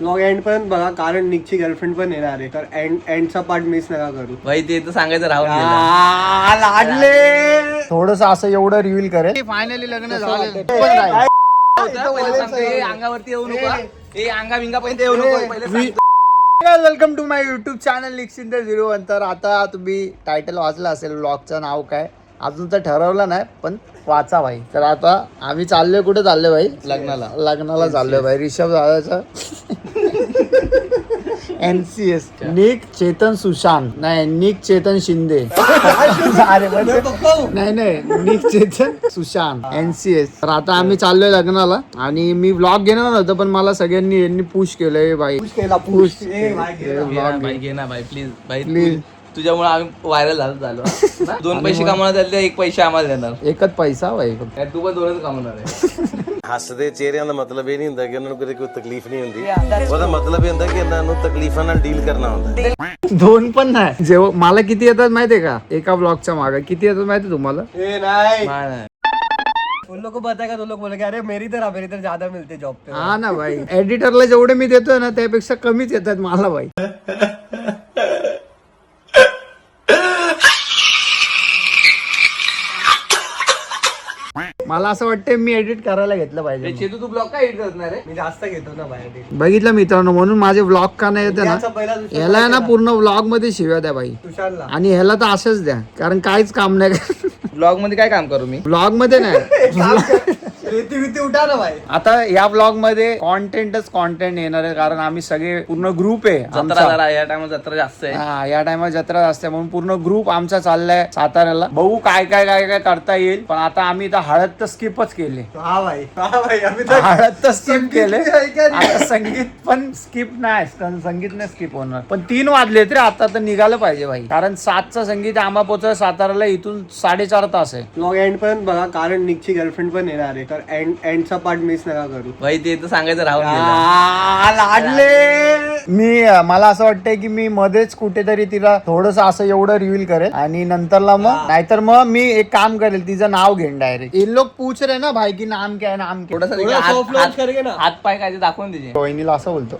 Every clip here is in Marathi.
ब्लॉग एंड पण बघा, कारण निकची गर्लफ्रेंड पण येणार आहे, तर एंडचा पार्ट मिस नका करू. भाई ते तर सांगायचं राहून गेलं. लाडले थोडस असं एवढं रिव्हील करेल. फायनली लग्न झालं अंगावरती येऊ नको. अंगा बिंगा पण येऊ नको पहिले. Welcome to my YouTube channel निक्सिंदर 01. तर आता तुम्ही टायटल वाचलं असेल, व्लॉगचं नाव काय अजून तर ठरवलं नाही, पण वाचा भाई. तर आता आम्ही चाललोय, कुठे चाललोय भाई? लग्नाला चाललोय भाई. ऋषभ दादाचा NCS निक चेतन सुशांत, नाही निक चेतन शिंदे. नाही निक चेतन सुशांत NCS. तर आता आम्ही चाललोय लग्नाला आणि मी व्लॉग घेणार नव्हतं, पण मला सगळ्यांनी यांनी पुश केलंय भाई. पुश भाई घे ना भाई, प्लीज भाई प्लीज. तुझ्यामुळे आम्ही व्हायरल झालो. 2 पैसे कमावणार त्यातले 1 पैसे आम्हाला देणार. एकच पैसा भाई. तू पण 2च कमावणार आहे. ਹੱਸਦੇ ਚਿਹਰਿਆਂ ਦਾ ਮਤਲਬ ਇਹ ਨਹੀਂ ਹੁੰਦਾ ਕਿ ਉਹਨਾਂ ਨੂੰ ਕਦੇ ਕੋਈ ਤਕਲੀਫ ਨਹੀਂ ਹੁੰਦੀ। ਉਹਦਾ ਮਤਲਬ ਇਹ ਹੁੰਦਾ ਕਿ ਇਹਨਾਂ ਨੂੰ ਤਕਲੀਫਾਂ ਨਾਲ ਡੀਲ ਕਰਨਾ ਹੁੰਦਾ। 2 पण नाही. जेव्हा मला किती येतात माहितीये का, एका ब्लॉगच्या मागे किती येतात माहितीये तुम्हाला? उन लोग को पता है, तो लोग बोले अरे मेरी तरह ज्यादा मिलते जॉब पे. हा ना भाई, एडिटरला जेवढे मी देतोय ना त्यापेक्षा कमीच येतात मला भाई. मला असं वाटतं मी एडिट करायला घेतलं पाहिजे. चेतू तू ब्लॉग काय एडिट करणार आहे? मी जास्त घेतो ना बाहेर. बघितलं मित्रांनो, म्हणून माझे व्लॉग का नाही येते ना, ह्याला आहे ना पूर्ण व्लॉग मध्ये शिव्या द्या भाई. तुषारला आणि ह्याला तर असंच द्या, कारण काहीच काम नाही. ब्लॉग मध्ये काय काम करू मी? व्लॉग मध्ये नाही. रेती उठा ना भाई. आता या ब्लॉग मध्ये कॉन्टेंटच कॉन्टेंट येणार आहे, कारण आम्ही सगळे पूर्ण ग्रुप आहे जत्रा आमचा. झाला या टायमाला, जत्रा जास्त आहे. हा, या टायमाला जत्रा असते म्हणून पूर्ण ग्रुप आमचा चाललाय साताऱ्याला. बघू काय काय काय काय करता येईल. पण आता आम्ही तर हळद तर स्किपच केले. हा भाई अभी तक हळद तर स्किप केले. आता संगीत पण स्किप नाही, संगीत नाही स्किप होणार. पण 3 वाजले तरी आता तर निघालं पाहिजे भाई, कारण 7चं संगीत आंबा पोचलं साताऱ्याला, इथून 4.5 तास आहे. ब्लॉग एंड पण बघा, कारण निकची गर्लफ्रेंड पण येणार आहे, तर एंडचा पार्ट मिस नका करू. भाई ते तर सांगायचं राहून गेलं. लाडले मला असं वाटतंय की मी मध्येच कुठेतरी तिला थोडस असं एवढं रिव्हील करेल आणि नंतरला मग नाहीतर मग मी एक काम करेल, तिचं नाव घेईन डायरेक्ट. ये लोग पूछ रहे ना भाई की नाम क्या है, नाम क्या है. थोडंसं soft launch करके ना. हात पाय काय ते दाखवून तिचे. वहिनीला असं बोलतो.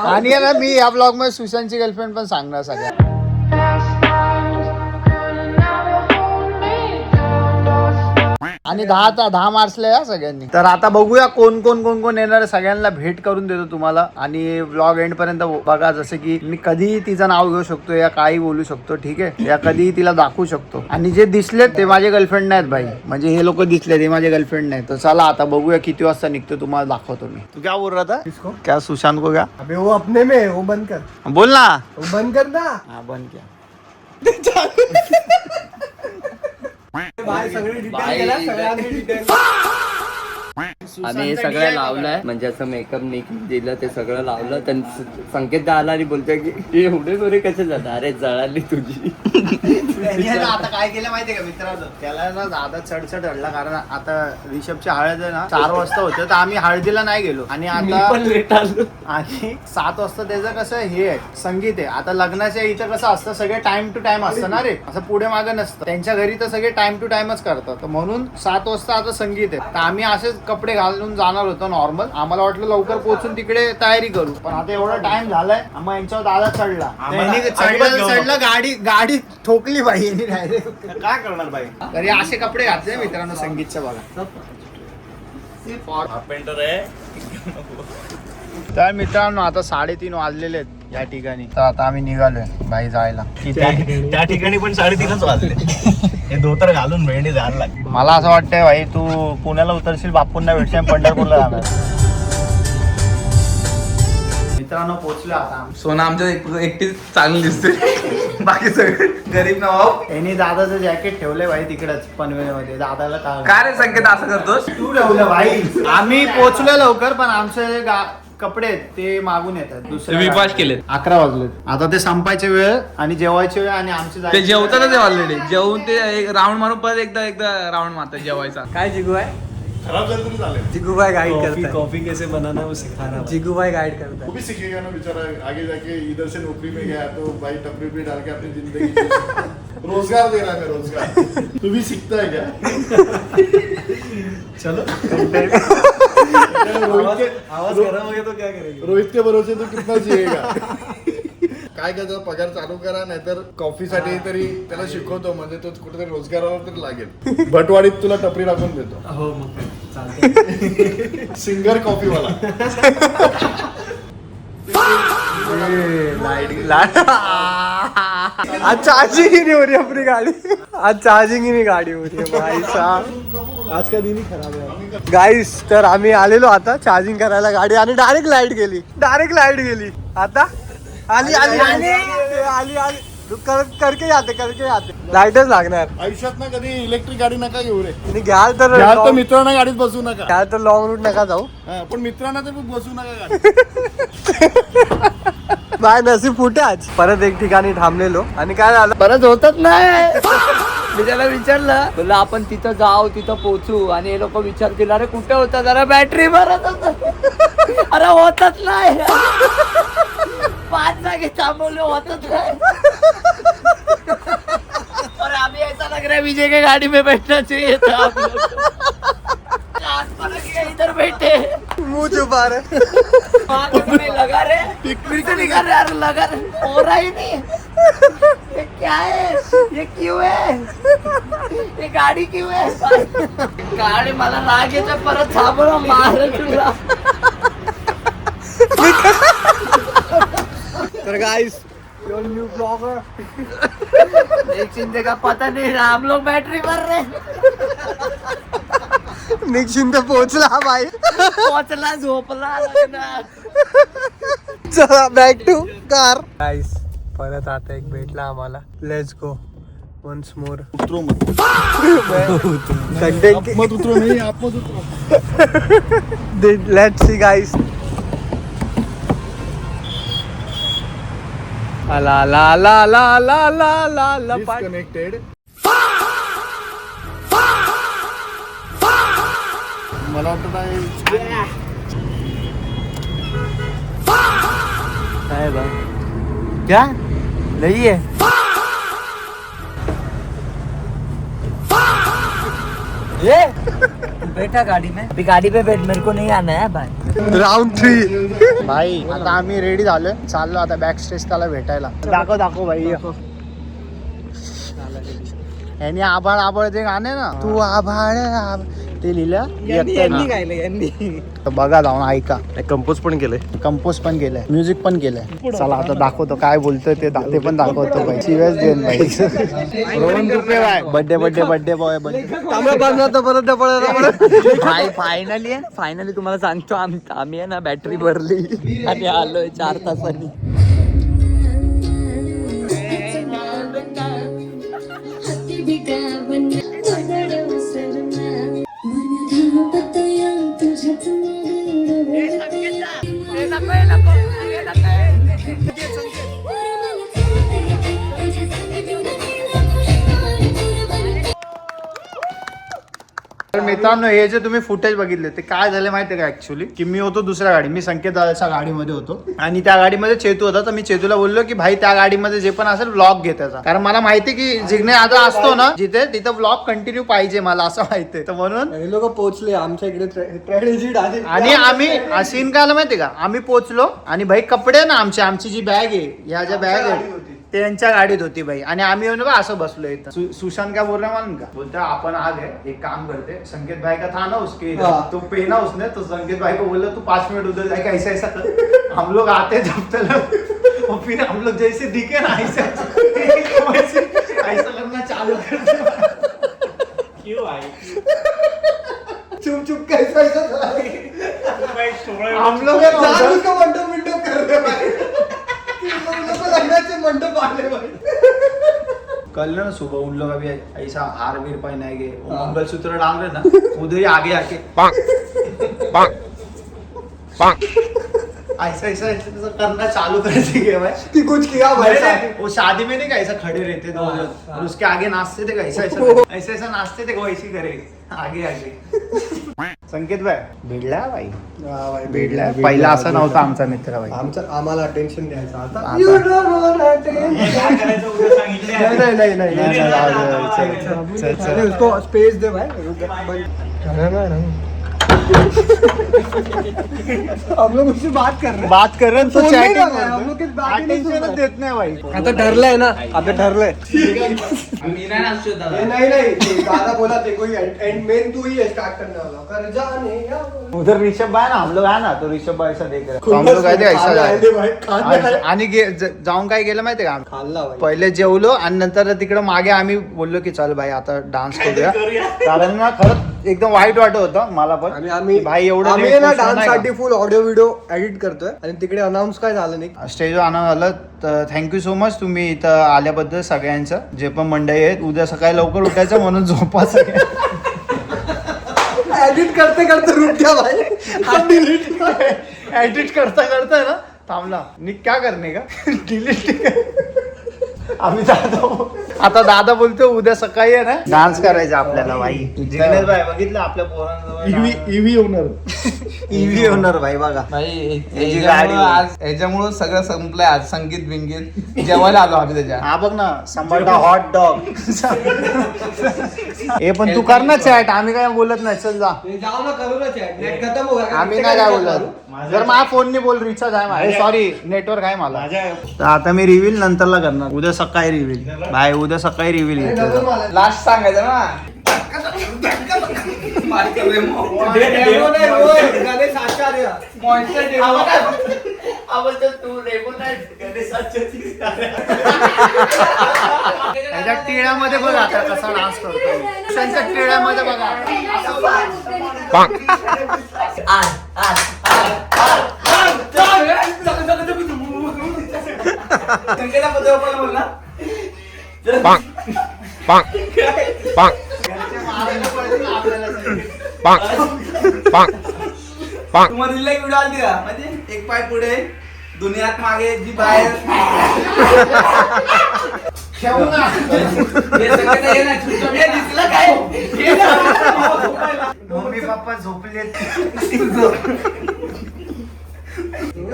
आणि आहे ना, मी या ब्लॉग मध्ये सुशांतची गर्लफ्रेंड पण सांगणार सगळ्या. आणि 10 मार्चला या सगळ्यांनी. तर आता बघूया कोण कोण येणार, सगळ्यांना भेट करून देतो तुम्हाला. आणि व्लॉग एंड पर्यंत बघा, जसं की मी कधीही तिचं नाव घेऊ शकतो, या काही बोलू शकतो, ठीक आहे, या कधीही तिला दाखवू शकतो. आणि जे दिसलेत ते माझे गर्लफ्रेंड नाहीत भाई, म्हणजे हे लोक दिसले ते माझे गर्लफ्रेंड नाहीत. तर चला आता बघूया किती वाजता निघतो, तुम्हाला दाखवतो मी. तू क्या बोल रहा था? किसको? क्या सुशांत को? क्या अबे वो अपने में, वो बंद कर, बोल ना. वो बंद कर ना. हा, बंद क्या. भाई सगळे डिटेल गेला, सगळ्यांनी डिटेल. आम्ही हे सगळं लावलंय, म्हणजे असं मेकअप दिलं ते सगळं लावलं. त्यांचं संकेत आला आणि बोलतोय की एवढे बरे कसे जातात. अरे जळाली तुझी. आता काय केलं माहितीये का मित्रांनो, त्याला ना दादा चढचढ हडला, कारण आता ऋषभची हळद आहे ना 4 वाजता होते, तर आम्ही हळदीला नाही गेलो. आणि आता पण लेट आलो. आणि 7 वाजता त्याचं कसं हे आहे, संगीत आहे. आता लग्नाच्या इथं कसं असतं, सगळे टाइम टू टाइम असतं ना रे, असं पुढे मागे नसतं. त्यांच्या घरी तर सगळे टाइम टू टाइमच करतात. तर म्हणून 7 वाजता आता संगीत आहे, तर आम्ही असेच कपडे घालून जाणार होतो नॉर्मल. आम्हाला वाटलं लवकर पोहोचून तिकडे तयारी करू, पण आता एवढा टाइम झालाय. मग यांच्यावर दादा चढला, गाडी ठोकली बाई. काय करणार बाई? तरी असे कपडे घातले मित्रांनो संगीतच्या बघा. तर मित्रांनो आता 3:30 वाजलेले आहेत या ठिकाणी. तर आता आम्ही निघालोय बाई जायला. त्या ठिकाणी पण 3:30च वाजले. हे धोतर घालून भेंडी जायला लागली. मला असं वाटतंय भाई, तू पुण्याला उतरशील, बापूंना भेटशील, पंढरपूरला जाणार. मित्रांनो पोहोचलो आता. सोना आमच्या एकटी चांगली दिसते, बाकी सगळे गरीब नवाब. यांनी दादाचं जॅकेट ठेवलंय भाई तिकडच पनवेलमध्ये. दादाला काय रे संकेत असं करतोस? तू ठेवलं भाई. आम्ही पोहोचलो लवकर, पण आमचे कपडे आहेत ते मागून येतात दुसरे. विपाश केलेत. 11 वाजलेत. आता ते संपायचे वेळ आणि जेवायची वेळ आणि आमची ते जेवतातच ऑलरेडी. जेवून ते एक राऊंड मारून परत एकदा राऊंड मारतात जेवायचा. काय जिगू आहे? खराब झालं तुम्ही झाले. जिगू भाई गाइड करता है. कॉफी कैसे बनाना वो सिखा रहा है। जिगू भाई गाइड करता वो है. भी सीखेगा ना बेचारा, आगे जाके इधर से नौकरी में गया तो भाई टपरी पे डाल के अपनी जिंदगी रोजगार दे रहा है, रोजगार. तू भी सीखता है क्या? चलो रोहित के भरोसे तो कितना जिएगा. काय करतो पगार चालू करा नाहीतर कॉफीसाठी तरी त्याला शिकवतो म्हणजे तो कुठेतरी रोजगारावर तरी लागेल. भटवाडीत तुला टपरी टाकून देतो. हो मग चालतंय. सिंगर कॉफीवाला. आज चार्जिंग ही नहीं हो रही अपनी गाड़ी. आज चार्जिंग ही नहीं गाडी हो रही है भाई साहब. आज का दिन ही खराब आहे गाईस. तर आम्ही आलेलो आता चार्जिंग करायला गाडी आणि डायरेक्ट लाईट गेली. आता आली आली आली आली आली करके जाते लाईटच लागणार. आयुष्यात ना कधी इलेक्ट्रिक गाडी नका घेऊ रे. आणि घ्याल तर मित्रांना गाडीत बसू नका. घ्याल तर लॉंग रूट नका जाऊ. पण मित्रांना तर बसू नका गाडी. बाय नसीब फुटे आज. परत एक ठिकाणी थांबलेलो आणि काय झालं परत होतच नाही. मी त्याला विचारलं बोलला आपण तिथं जाऊ तिथं पोहोचू आणि हे लोक विचारतील अरे कुठे होता जरा बॅटरी भरत होत. अरे होतच नाही. 5 जागे थांबवले होतच नाही. और अभी ऐसा लग रहा है विजय के गाड़ी में बैठना चाहिए था आप लोग को. आज पलट के इधर बैठे मुंह छुपा रहे. नहीं लगा रे फिर से नहीं कर रहे यार. लगा हो रहा ही नहीं. ये क्या है ये क्यों है ये गाडी क्यों है. गाडी मला राग येतो परत थांबव मार तुला. तर गाइस योर न्यू ब्लॉगर. एक चिंते का पता नहीं हम लोग बैटरी भर रहे. निश्चिंत पोहोचला भाई. पोचला झोपला लग्नात. चला बॅक टू कार. गाइस परत आता एक भेटला आम्हाला. Let's go once more. उतरो मत. कंटेंट मत उतरो नहीं आप मत उतरो. Let's see guys. ला ला ला ला ला ला ला ला कनेक्टेड. मला वाटतं है भाई क्या नहीं है. ये बैठा गाड़ी में भी. गाड़ी पे बैठ मेरे को नहीं आना है भाई. राउंड 3. भाई आता आम्ही रेडी झालोय. चाललो आता बॅक स्टेज त्याला भेटायला. दाखव भाई. यांनी आभाळ आभाळ जे गाणे ना तू आभाळ ते लिहिलं. बघा जाऊन ऐका. कंपोज पण केलंय म्युझिक पण केलंय. चला आता दाखवतो काय बोलतोय ते पण दाखवतो भाई. सिरियस देन भाई. रोहन रुपये बाय. बर्थडे बॉय फायनली तुम्हाला सांगतो आम्ही आहे ना बॅटरी भरली आणि आलोय 4 तासांनी. तर मित्रांनो हे जे तुम्ही फुटेज बघितले ते काय झाले माहितीये का ऍक्च्युअली की मी होतो दुसऱ्या गाडी. मी संकेत दादाच्या गाडीमध्ये होतो आणि त्या गाडीमध्ये चेतू होता. तर मी चेतूला बोललो की भाई त्या गाडीमध्ये जे पण असेल व्लॉग घे त्याचा. कारण मला माहिती की जिग्ने आता असतो ना जिथे तिथं व्लॉग कंटिन्यू पाहिजे मला असं माहितीये. तर म्हणून हे लोक पोहोचले आमच्या इकडे ट्रेजेडी आली. आणि आम्ही सीन काय माहितीये का आम्ही पोहोचलो आणि भाई कपडे ना आमची जी बॅग आहे ह्या ज्या बॅग आहे ते यांच्या गाडीत होती भाई. आणि आम्ही येऊन बा असं बसलो इथं. सुशांत काय बोल रहा मालूम का बोलता अपन आ गए एक काम करते संकेत भाई का था ना उसके तो पेना उसने तो संकेत भाई को बोला तू 5 मिनट उधर जाएगा ऐसा ऐसा कर. हम लोग आते जब तक और फिर हम लोग जैसे दिखे ना ऐसा ऐसा करना चालू करते. क्यों भाई चुप कैसा हम लोग चालू का मंडप कर रहे भाई. मंडप आले भाई. कल ना सुबह उन लोग अभी ऐसा हार वीर पहनाएंगे मंगलसूत्र डाल रहे ना उधर ही आगे आके ऐसा करना चालू कर दिए भाई. कि कुछ किया भाई. वो शादी में नहीं ऐसा खड़े रहते थे और उसके आगे नाचते थे ऐसा नाचते थे ऐसे करे आगे संकेत भाई भिडला भाई. भिडला पहिला असा नव्हता आमचा मित्र भाई. आम्हाला टेन्शन द्यायचं आता. नाही उसको स्पेस दे भाई. हम लोग उससे बात कर रहे हैं. बात कर रहे हैं, तो फोन नहीं चॅटिंग कर रहे हैं, हम लोग किस बात ही नहीं सुन अटेन्शनच रहे. देत नाही भाई. आता ठरलंय ना, आता ठरलंय. ये नहीं ते दादा बोला ते कोई एंड मेन तू ही है स्टार्ट करने वाला. कर जाने या उधर ऋषभ भाई ना, हम लोग है ना, तो ऋषभ भाई ऐसा देख रहे, हम लोग आहे ऐसा जा रहे. आणि जाऊन काय केलं माहितीये का, खाल्ला भाई. पहिले जेवलो आणि नंतर तिकडे मागे आम्ही बोललो की चल भाई आता डान्स करूया. कारण ना खरंच एकदम वाईट वाटत होतं मला पण. आणि आम्ही भाई एवढं आम्ही late ना पोहोचलो डान्स नाही साठी फुल ऑडिओ व्हिडिओ एडिट करतोय आणि तिकडे अनाऊन्स काय झालं नाही. का? स्टेजवर आनंद झालं. तर थँक्यू सो मच तुम्ही इथं आल्याबद्दल सगळ्यांचं. जे पण मंडळी आहेत, उद्या सकाळी लवकर उठायचं म्हणून झोपा सगळे. एडिट करते करते रुक गया भाई. एडिट करता करता ना थांबला. नि क्या करणे का डिलीट. आम्ही जातो. आता दादा बोलतो उद्या सकाळी आहे ना डान्स करायचा आपल्याला भाई. जिग्नेश भाई बघितलं आपल्या पोरांजवळ ईव्ही होणार. ईव्ही होणार भाई बघा. भाई याची गाडी आज याच्यामुळं सगळं संपलंय. आज संगीत बिंगीत जेवायला आलो आम्ही त्याच्या. हा बघ ना संभाटा हॉट डॉग. हे पण तू कर ना चॅट, आम्ही काय बोलत नाही. चल जा. जाओ ना करू ना चॅट. नेट खतम हो गया. आम्ही नाही काय बोलत. जर माझ्या फोनने बोल, रिचार्ज आहे माझ्या. सॉरी नेटवर्क आहे मला. तर आता मी रिव्हील नंतरला करणार. उद्या सकाळी रिव्हील भाई, उद्या सकाळी रिव्हील घेतो. लास्ट सांगायचं ना. त्याच्या टिळ्यामध्ये बघा आता कसा डान्स करतो. त्यांच्या टिळ्यामध्ये बघा. तुम्हाला दिला एक व्हिडिओ आली का, म्हणजे एक पाय पुढे दुनियात मागे जी बाहेर. हे सगळं नाही ना, हे दिसलं काय. मम्मी पप्पा झोपले.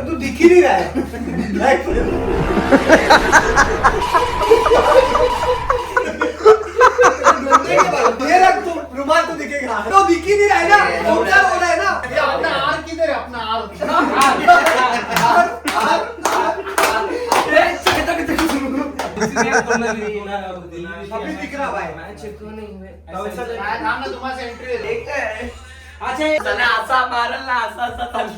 तू दिखी नहीं रहा है. ये रख तू रुमाल तो दिखेगा. तो दिख ही नहीं रहा है ना. क्या हो रहा है ना. ये अपना आर किधर है, अपना आर. अभी दिख रहा भाई. असा मारल ना, असा असा चालू.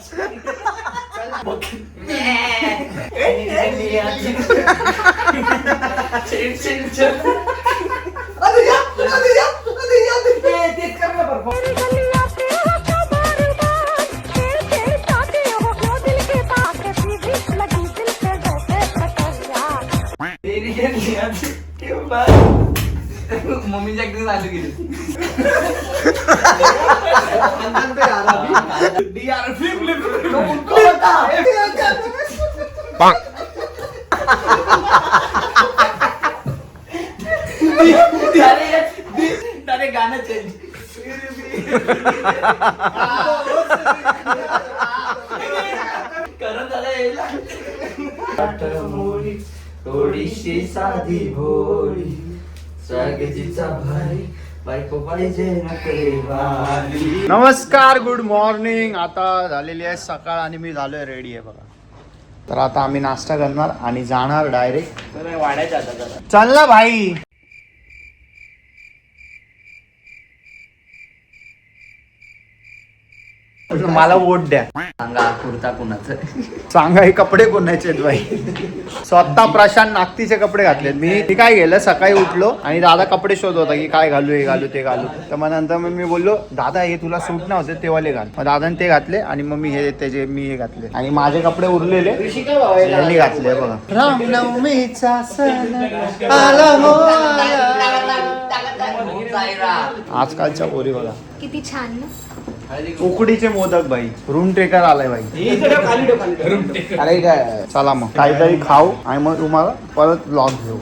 मम्मीच्या ऍक्टिंग चालू केली. अरे गाणं चेंज. करण दादा येईल. थोडीशी साधी भोळी स्वागतीचा भारी बायको पाहिजे नकरेवाली. नमस्कार, गुड मॉर्निंग. आता झालेली आहे सकाळ आणि मी झालोय रेडी आहे बघा. तर आता आम्ही नाश्ता करणार आणि जाणार डायरेक्ट वाड्याच्या. चल ना भाई. मला वोट द्या. सांगा कुर्ता कुणाचं. सांगा हे कपडे कोणाचे आहेत भाई. स्वतः प्रशांत नागतीचे कपडे घातलेत. मी काय केलं, सकाळी उठलो आणि दादा कपडे शोध होता की काय घालू, हे घालू ते घालू. तर मग नंतर मग मी बोललो दादा हे तुला सूट नाही होते तेव्हाले घाल. मग दादाने ते घातले आणि मग मी हे त्याचे मी हे घातले आणि माझे कपडे उरलेले यांनी घातले बघा. रामनवमीचा सण आला हो आजकालच्या पोरी बघा किती छान ना. उकडीचे मोदक भाई. रूम टेकर आलाय भाई. अरे काय चला मग काहीतरी खाऊ आणि मग तुम्हाला परत ब्लॉग घेऊ.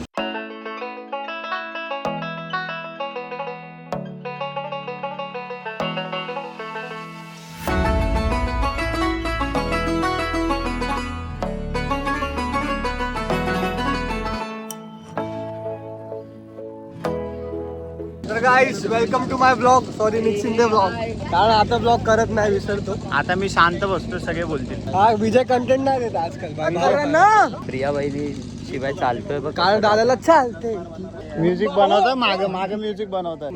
तर guys welcome to my blog. Sorry mixing the blog, कारण आता ब्लॉग करत नाही, विसरतो. आता मी शांत बसतो, सगळे बोलतील. हा विजय कंटेंट नाही देत आजकाल. प्रिया वहिनी शिवाय चालतोय बघ. कारण दादाला चालते. म्युझिक बनवतात, मागे मागे म्युझिक बनवतात.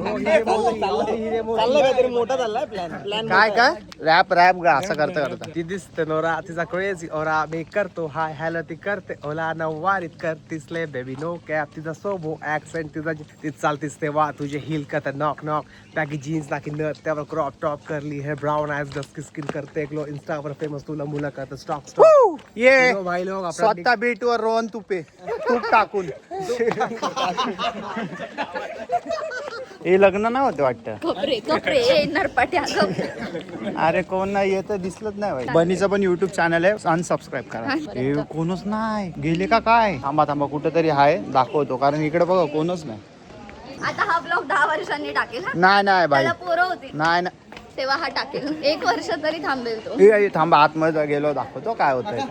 मोठा चाललाय प्लॅन. काय काय रॅप रॅप असं करता करता. ती दिसते नोरा तिचा क्रेझी ओरा मी करतो हाय हॅलो ती करते ओला नऊवारीत करतीस ले बेबी नो कॅप तिचा सोबो ऍक्सेंट तिचा ती चालतीस तेव्हा तुझे हिल करतात नॉक नॉक बॅगी जीन्स नाकी नथ त्यावर क्रॉप टॉप करली हे ब्राऊन आयज डस्की स्किन करते ग्लो इंस्टावर फेमस तुला मुलं करतात स्टॉक स्टॉक ये भाई लोग स्वतः बीटवर रोहन तुपे तूप टाकून. हे लग्न नाही होते वाटतं. कपरे कपरे नरपाट्या अरे कोण नाही येत दिसलंच नाही भाई. बनीचं पण युट्यूब चॅनल आहे, अनसबस्क्राईब करा. हे कोणच नाही गेले का काय. थांबा थांबा कुठेतरी आहे, दाखवतो. कारण इकडे बघा कोणच नाही. आता हा ब्लॉग 10 वर्षांनी टाकेल हा. नाही नाही भाई, त्याला पोरं होती नाही नाही. तेव्हा हा टाकेल. 1 वर्ष तरी थांबेल तो. हे थांबा, आतमध्ये गेलो दाखवतो काय होतंय ते.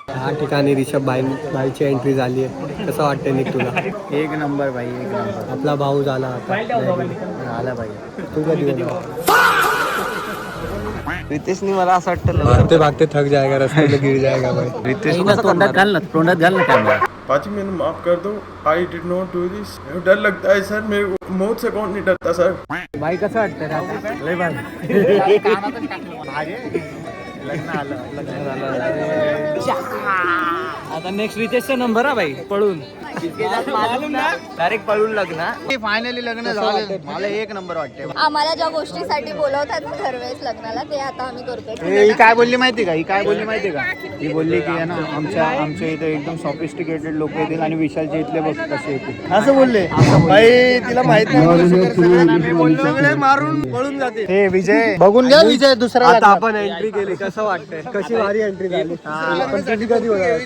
ह्या ठिकाणी रिषभ भाईची एंट्री झाली आहे. कसं वाटतं निक तुला? एक नंबर भाई, एक नंबर. आपला भाऊ झाला आता. झाला भाई. तू कधी होणार? रितेशनी मला असं वाटतं भागते भागते थक जाएगा, रस्ते में गिर जाएगा भाई. तोंडात घाल ना, तोंडात घाल ना कॅमेरा. पाजी मैंने माफ कर दो. आई डिड नॉट डू दिस. डर लगता है सर, मेरे को मौत से कौन नहीं डरता सर. भाई कसं वाटतं रे? लय भाई. लग्न आलं, लग्न झालं. आता नेक्स्ट रितेशचा नंबर हा भाई पळून डायरेक्ट पळून लग्न. फायनली लग्न झालं. मला एक नंबर वाटते. आम्हाला ज्या गोष्टीसाठी बोलवतात ना दरवेळेस लग्नाला, ते आता आम्ही करतोय. ही काय बोलली माहिती का? ही काय बोलली माहिती का? ही बोलली की आहे ना आमच्या इथे एकदम सॉफिस्टिकेटेड लोक येतील आणि विशालच्या इथले बघ कसे येतील, असं बोलले. भाई तिला माहित नाही मारून पळून जाते. हे विजय बघून घ्या, विजय दुसरा आता आपण एंट्री केली. कसं वाटतंय? कशी भारी एंट्री झाली. पण तुझी कधी होणार?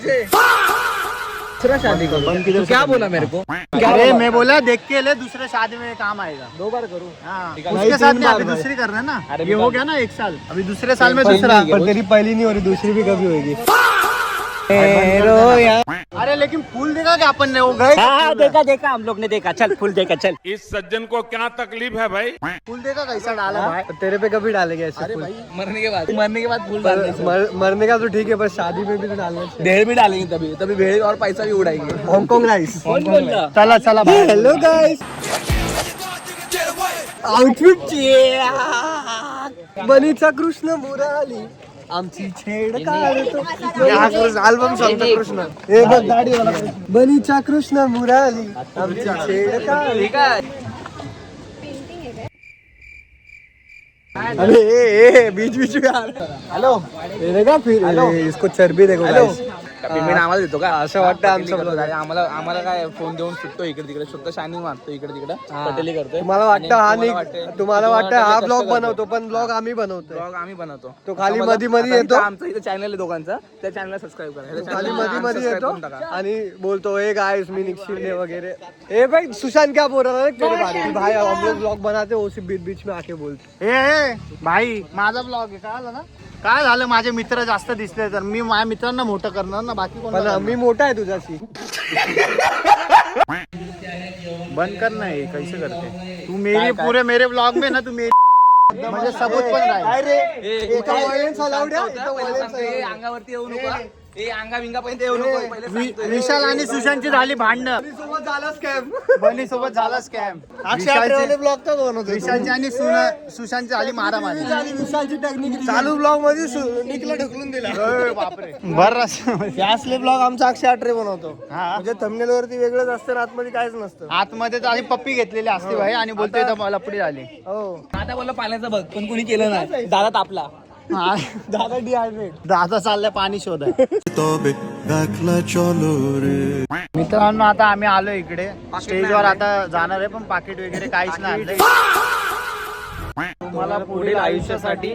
दूसरा शादी को बंद की क्या बोला मेरे को? अरे मैं बोला देख के ले, दूसरे शादी में काम आएगा. 2 बार करू. हाँ, नहीं, उसके साथ 3 में अभी बार दूसरी करना है ना. ये हो गया ना 1 साल, अभी दूसरे साल में दूसरा. पर तेरी पहली नहीं हो रही, दूसरी भी कभी होगी. अरे लेकिन फूल देखा क्या अपन ने? वो गए देखा हम लोग ने देखा. चल फुल देखा. चल इस सज्जन को क्या तकलीफ है भाई? फूल देखा कैसा डाला भाई. तेरे पे कभी डालेंगे ऐसे फूल? मरने के बाद फुल मरने का तो ठीक है, पर शादी में भी तो डालना चाहिए. भेड़ भी डालेंगे, तभी भेड़ और पैसा भी उड़ाएंगे. Hong Kong rice. चला चला भाई. Hello guys. आउटफिट बनीचा कृष्ण मुराली आमची छेड काढतो. अल्बम सांगतो कृष्ण. हे बघ गाडीवाला बनीचा कृष्ण मुराली आमची छेड काढतो. अरे ए बीच बीच में हेलो देखा फिर इसको चरबी देखो guys. पेमेंट आम्हाला देतो का? असं वाटतं आमचं आम्हाला काय फोन देऊन सुटतो इकडे तिकडे, स्वतः शायनिंग मारतो इकडे तिकडे, पटेली करतोय. तुम्हाला वाटतं तुम्हाला वाटतं हा ब्लॉग बनवतो, पण ब्लॉग आम्ही बनवतोय. ब्लॉग आम्ही बनवतो. तो खाली मध्ये मध्ये येतो. आमचं इथे चॅनल आहे दोघांचा, त्या चॅनलला सबस्क्राईब करा. खाली मध्ये मध्ये येतो आणि बोलतो ए गाइस मी निक्षिले वगैरे. ए भाई सुशांत क्या बोल रहा है तेरे बारे में? भाई हम लोग ब्लॉग बनाते हो, उसी बीच बीच में आके बोलते. ए भाई माझा ब्लॉग आहे, काय झालं ना? काय झालं, माझे मित्र जास्त दिसले तर मी माझ्या मित्रांना मोठं करणार ना, बाकी कोण. पण मी मोठा आहे तुझ्याशी. बंद कर ना हे, कैसे करते तू? मेरी पूरे मेरे ब्लॉग में ना तू मेरी म्हणजे सबूत पण राहील. वायलेन्स अलाउड आहे. अंगावरती येऊ नको. अंगा विंगा पर्यंत येऊ नको. विशाल आणि सुशांतची झाली भांडणं. सोबत झाला स्कॅम. बनी सोबत झाला स्कॅम. ब्लॉग तर बनवतो. विशालची आणि सुशांतची झाली मारामारी. विशालची टेक्निक चालू ब्लॉग मध्ये निकला ढकलून दिला. बापरे. बरं असले ब्लॉग आमचा 108 बनवतो. हा. म्हणजे थंबनेल वरती वेगळंच असतं, आतमध्ये काहीच नसतं. आतमध्ये तर आधी पप्पी घेतलेली असते भाई आणि बोलतोय तर लपडी झाली. हो आता बोलला पाण्याचा बघ, पण कुणी केलं नाही. दादा तापला. दादा डिहायड्रेट. दादा चाललंय पाणी शोधाय. मित्रांनो आता आम्ही आलो इकडे स्टेजवर, आता जाणार आहे पण पाकिट वगैरे काहीच नाही आणलंय. तुम्हाला पुढील आयुष्यासाठी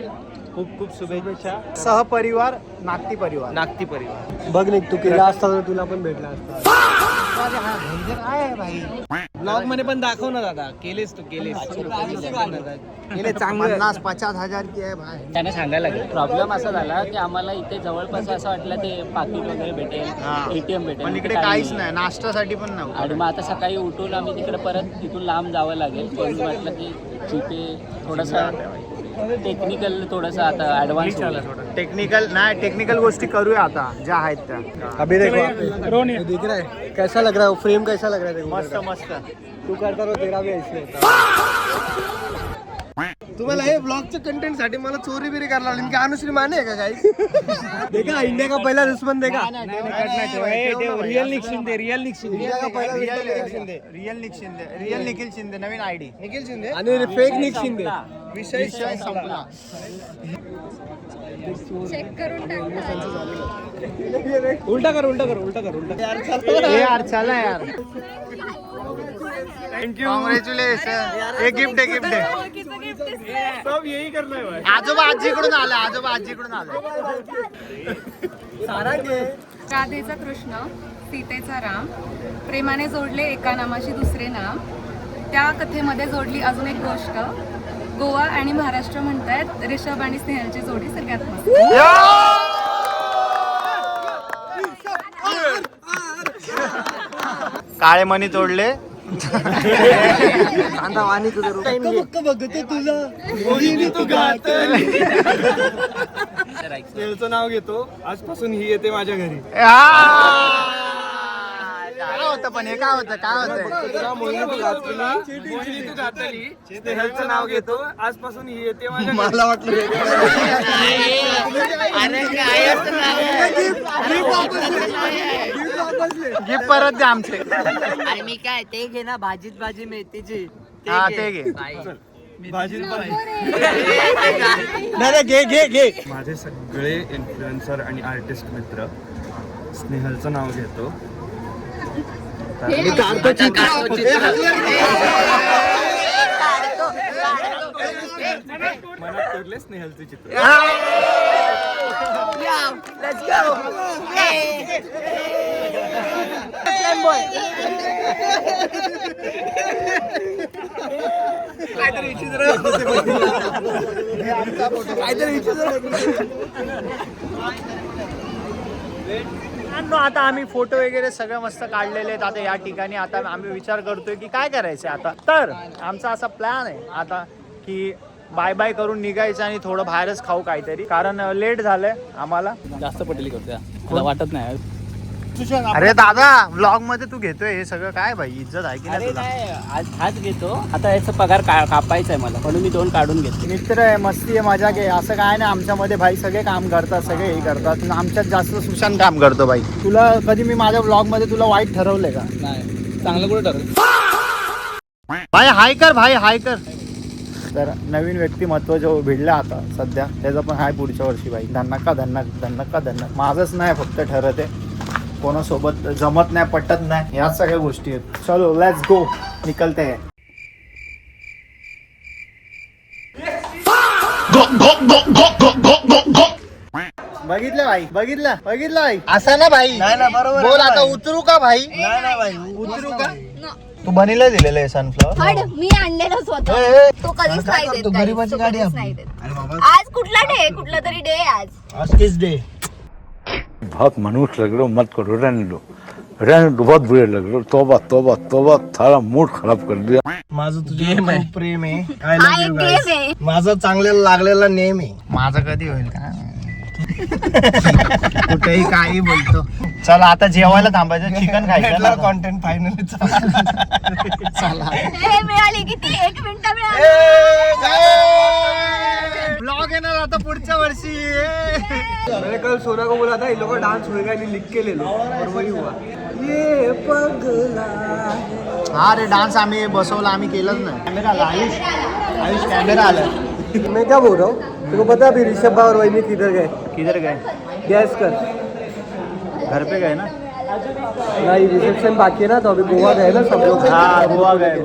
खूप खूप शुभेच्छा. सहपरिवार नागती परिवार. नागती परिवार. बघ निघ, तू केला असता तर तुला पण भेटला असता. ब्लॉग मध्ये पण दाखव ना दादा. केलेस तू केलेस केले चांगलं. 50,000 की आहे भाई. त्याने सांगायला लागेल. प्रॉब्लेम असा झाला की आम्हाला इथे जवळपास असं वाटलं ते पाकिट वगैरे भेटेल, एटीएम भेटेल, पण इकडे काहीच नाही, नाश्त्यासाठी पण नव्हतं. आणि मग आता सकाळी उठून आम्ही तिकडे परत तिथून लांब जावं लागेल. पण म्हटलं की जीपे थोडंसं टेक्निकल थोडंसं आता ॲडव्हान्स टेक्निकल गोष्टी करूया आता ज्या आहेत त्या. अभी देखो ये दिख रहा है कैसा लग रहा है, फ्रेम कैसा लग रहा है देखो. मस्त मस्त. तू करता रहो, तेरा भी ऐसे होता. तुम्हाला हे ब्लॉगच्या कंटेंट साठी मला चोरी बिरी करायला लागली की अनुश्री माने आहे का काही. देखा इंडिया का पहिला दुश्मन देखा. रियल निक शिंदे, रियल निक शिंदे. इंडिया का पहिला रियल निखिल शिंदे नवीन आयडी. निखिल शिंदे आणि फेक निक शिंदे. विषय संपला. चेक करून टाकतात. उलटा कर उलटा कर उलटा कर उलटा. यार चला यार. थँक्यू. कॉंग्रॅच्युलेशन. एक गिफ्ट आहे, गिफ्ट आहे. सब यही करना है भाई. आजोबा आजीकडून आलं. सारा के राधेचा कृष्ण, सीतेचा राम, प्रेमाने जोडले एका नामाशी दुसरे नाम. त्या कथेमध्ये जोडली अजून एक गोष्ट. गोवा आणि महाराष्ट्र म्हणतायत रिषभ आणि स्नेहलची जोडी सगळ्यात मस्त. काळे मणी तोडले. कांदा वाणी तुझं बघतो तुझा तू गात. स्नेहलचं नाव घेतो, आजपासून ही येते माझ्या घरी. काय होतं पण हे काय होतं मोहिनी तू घातली. स्नेहलचं नाव घेतो, आजपासून ही येते माझ्या. मला वाटलं गिफ्ट परत द्या आमचे. आणि मी काय ते घे ना, भाजीत भाजी मेथीची. हा ते घे. घे. माझे सगळे इन्फ्लुएन्सर आणि आर्टिस्ट मित्र स्नेहलचं नाव घेतो. मनात कोरले स्नेहलचे चित्र. आता आम्ही फोटो वगैरे सगळं मस्त काढलेले आहेत. आता या ठिकाणी आता आम्ही विचार करतोय की काय करायचं आता. तर आमचा असा प्लॅन आहे आता की बाय बाय करून निघायचं आणि थोडं बाहेरच खाऊ काहीतरी, कारण लेट झालंय आम्हाला. जास्त पटेली करतोय, मला वाटत नाही. अरे दादा, व्लॉग मध्ये तू घेतोय हे सगळं, काय भाई इज्जत आहे की नाही तुला? आज हाच घेतो. आता याचा पगार कापायचा आहे मला, म्हणून मी 2 काढून घेतो. मित्र आहे, मस्ती आहे, मजा घे. असं काय नाही आमच्यामध्ये भाई. सगळे काम करतात, सगळे हे करतात. आमच्यात जास्त सुशांत काम करतो भाई. तुला कधी मी माझ्या व्लॉग मध्ये तुला वाईट ठरवलंय का? नाही, चांगलं कुठं ठरवलं. भाई हाय कर. तर नवीन व्यक्तिमत्व जो भिडलं आता सध्या, त्याचं पण हाय पुढच्या वर्षी भाई. धन्नका. माझंच नाही फक्त ठरत आहे, कोणासोबत जमत नाही, पटत नाही, ह्याच सगळ्या गोष्टी आहेत. चलो लेट्स गो, निकलते हैं. बघितलं भाई असं ना भाई. बोल आता, उतरू का भाई? उतरू का? तू बनीला दिलेलं आहे सनफ्लॉवर. हड, मी आणलेलं स्वतः. तो कधीच नाही देत guys. गरीबाची तो गाडी कधीच आपली. नाही देत. आज कुठला डे, कुठला तरी डे आज. किस डे? बहुत मनुष्य लग रहे हो, मत करो, रहने दो, बहुत बुरे लग रहे हो. तोबा थारा मूड खराब कर दिया. माझं तुझे खूप प्रेम आहे. आय हा लव्ह एक यू गेम गाईस. आहे. माझं चांगलं लागलेला नेम आहे. माझं कधी होईल का? कुठेही काही बोलतो. चला आता जेवायला थांबायचं, चिकन खायचं. कॉन्टेंट फायनली चला. हे मिळाली किती? 1 मिनिट मिळाली. ब्लॉग येणार आता पुढच्या वर्षी. मैंने कल सोना को बोला था इन लोगों का डांस होएगा, नहीं लिख के ले लो, और वही हुआ. ये पगला. हा रे, डान्स आम्ही बसवला, आम्ही केलंच नाही. कॅमेरा आला, आयुष कॅमेरा आला. मैं क्या बोल रहा हूँ, तेरे को पता है अभी ऋषभ भाई और वही किधर गए? किधर गए? गैस कर. घर पे गए ना? नहीं, रिसेप्शन बाकी है ना, तो अभी गोवा गए ना सब लोग. हाँ, गोवा गए.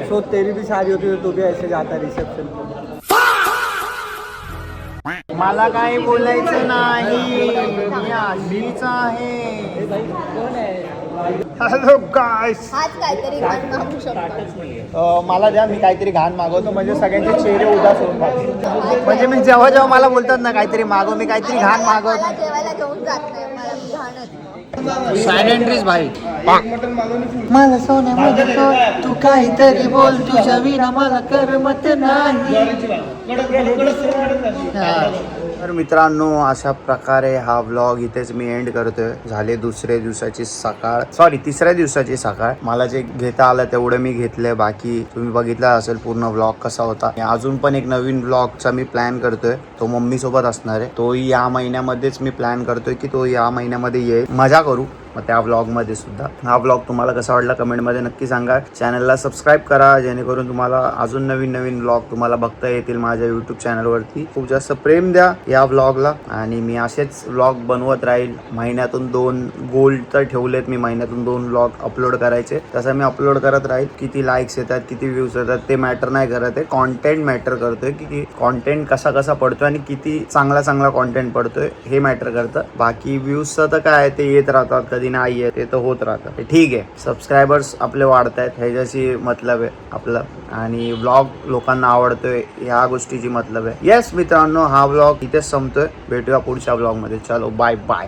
सो तेरी भी शादी होती तो तू भी ऐसे जाता रिसेप्शन. मला काही बोलायचं नाही, मी आधीच आहे. हॅलो गाईस, हाच काहीतरी घाण मागू शकतो. मला द्या, मी काहीतरी घाण मागवतो म्हणजे सगळ्यांचे चेहरे उदास होऊन जातील. म्हणजे मी जेव्हा जेव्हा मला बोलतात ना काहीतरी मागव, मी काहीतरी घाण मला मागवतो. जेवायला घेऊन जात नाही, मला मी घाणच. सायलेंट्रीज भाई. मला सोन्यामध्ये तू काहीतरी बोल, तुझ्या विना मला करमत नाही. तर मित्रांनो, अशा प्रकारे हा व्लॉग इथेच मी एंड करतोय. झाले तिसऱ्या दिवसाची सकाळ. मला जे घेता आलं तेवढं मी घेतलंय. बाकी तुम्ही बघितला असेल पूर्ण व्लॉग कसा होता. अजून पण एक नवीन व्लॉगचा मी प्लॅन करतोय, तो मम्मी सोबत असणार आहे. तोही या महिन्यामध्येच मी प्लॅन करतोय की तो या महिन्यामध्ये येईल. मजा करू मग त्या व्लॉगमध्ये सुद्धा. हा व्लॉग तुम्हाला कसा वाटला कमेंटमध्ये नक्की सांगा. चॅनलला सबस्क्राईब करा जेणेकरून तुम्हाला अजून नवीन नवीन व्लॉग तुम्हाला बघता येतील माझ्या यूट्यूब चॅनलवरती. खूप जास्त प्रेम द्या या व्लॉगला आणि मी असेच व्लॉग बनवत राहील. महिन्यातून 2 गोल तर ठेवलेत मी, महिन्यातून 2 व्लॉग अपलोड करायचे. तसं मी अपलोड करत राहील. किती लाईक्स येतात, किती व्ह्यूज येतात ते मॅटर नाही करत आहे. कॉन्टेंट मॅटर करतोय की कॉन्टेंट कसा पडतोय आणि किती चांगला कॉन्टेंट पडतोय हे मॅटर करतं. बाकी व्ह्यूजचं तर काय ते येत राहतात, कधी नाही आहे ते तर होत राहतं. ठीक आहे, सबस्क्रायबर्स आपले वाढत आहेत ह्याच्याशी मतलब आहे आपलं, आणि व्लॉग लोकांना आवडतोय ह्या गोष्टीची मतलब आहे. येस मित्रांनो, हा व्लॉग इथेच संपतोय. भेटूया पुढच्या व्लॉगमध्ये. चलो बाय बाय.